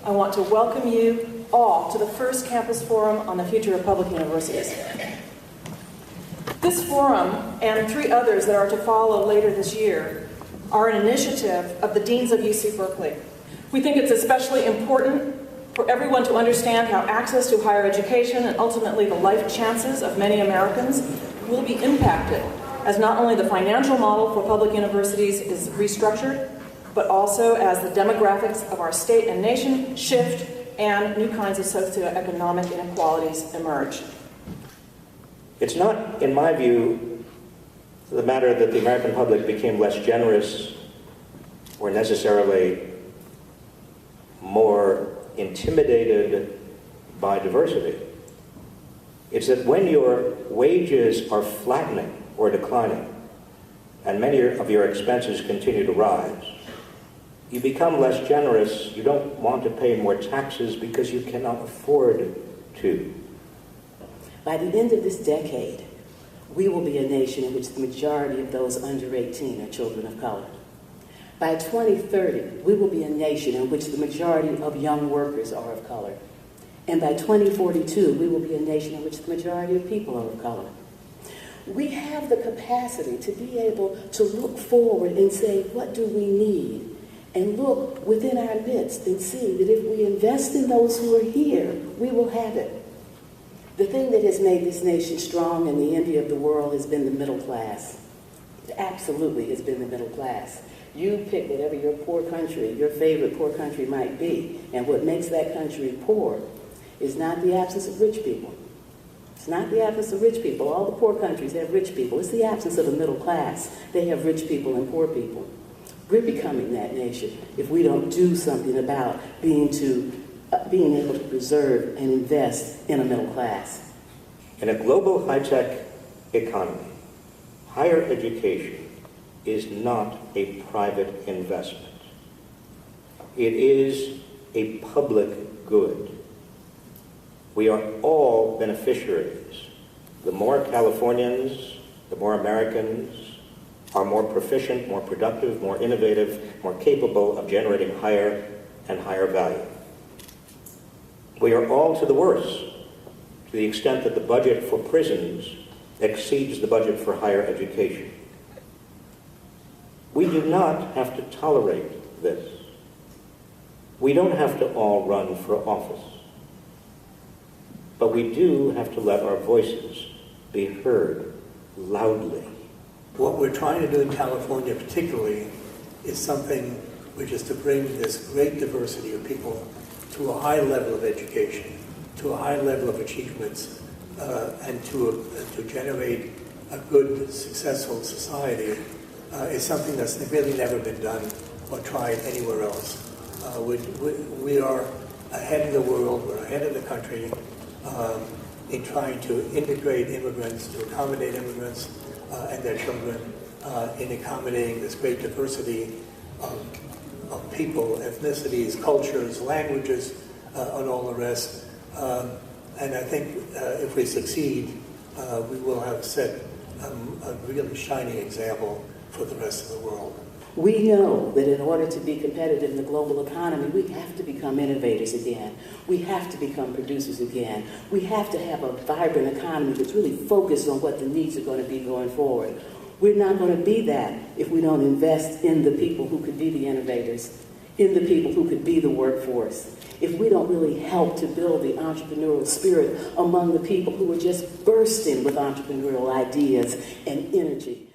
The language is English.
I want to welcome you all to the first Campus Forum on the Future of Public Universities. This forum, and 3 others that are to follow later this year, are an initiative of the Deans of UC Berkeley. We think it's especially important for everyone to understand how access to higher education and ultimately the life chances of many Americans will be impacted as not only the financial model for public universities is restructured, but also as the demographics of our state and nation shift and new kinds of socioeconomic inequalities emerge. It's not, in my view, the matter that the American public became less generous or necessarily more intimidated by diversity. It's that when your wages are flattening or declining, and many of your expenses continue to rise, you become less generous. You don't want to pay more taxes because you cannot afford to. By the end of this decade, we will be a nation in which the majority of those under 18 are children of color. By 2030, we will be a nation in which the majority of young workers are of color. And by 2042, we will be a nation in which the majority of people are of color. We have the capacity to be able to look forward and say, what do we need? And look within our midst and see that if we invest in those who are here, we will have it. The thing that has made this nation strong and the envy of the world has been the middle class. It absolutely has been the middle class. You pick whatever your poor country, your favorite poor country might be, and what makes that country poor is not the absence of rich people. It's not the absence of rich people. All the poor countries have rich people. It's the absence of a middle class. They have rich people and poor people. We're becoming that nation if we don't do something about being able to preserve and invest in a middle class. In a global high-tech economy, higher education is not a private investment. It is a public good. We are all beneficiaries. The more Californians, the more Americans are more proficient, more productive, more innovative, more capable of generating higher and higher value. We are all to the worse, to the extent that the budget for prisons exceeds the budget for higher education. We do not have to tolerate this. We don't have to all run for office. But we do have to let our voices be heard loudly. What we're trying to do in California particularly is something which is to bring this great diversity of people to a high level of education, to a high level of achievements, and to generate a good, successful society is something that's really never been done or tried anywhere else. We are ahead of the world, we're ahead of the country in trying to integrate immigrants, to accommodate immigrants and their children, in accommodating this great diversity of people, ethnicities, cultures, languages, and all the rest. And I think if we succeed, we will have set a really shining example for the rest of the world. We know that in order to be competitive in the global economy, we have to become innovators again. We have to become producers again. We have to have a vibrant economy that's really focused on what the needs are going to be going forward. We're not going to be that if we don't invest in the people who could be the innovators, in the people who could be the workforce. If we don't really help to build the entrepreneurial spirit among the people who are just bursting with entrepreneurial ideas and energy.